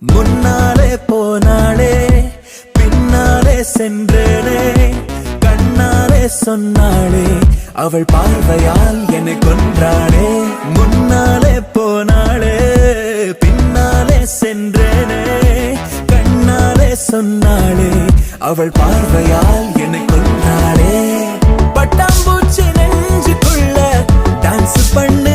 முன்னாலே போனாளே பின்னாலே சென்றேனே கண்ணாலே சொன்னாளே அவள் பார்வையால் என்னை கொன்றாளே முன்னாலே போனாளே பின்னாலே சென்றேனே கண்ணாலே சொன்னாளே அவள் பார்வையால் என்னை கொன்றாளே பட்டாம்பூச்சி நெஞ்சுக்குள்ள டான்ஸ் பண்ண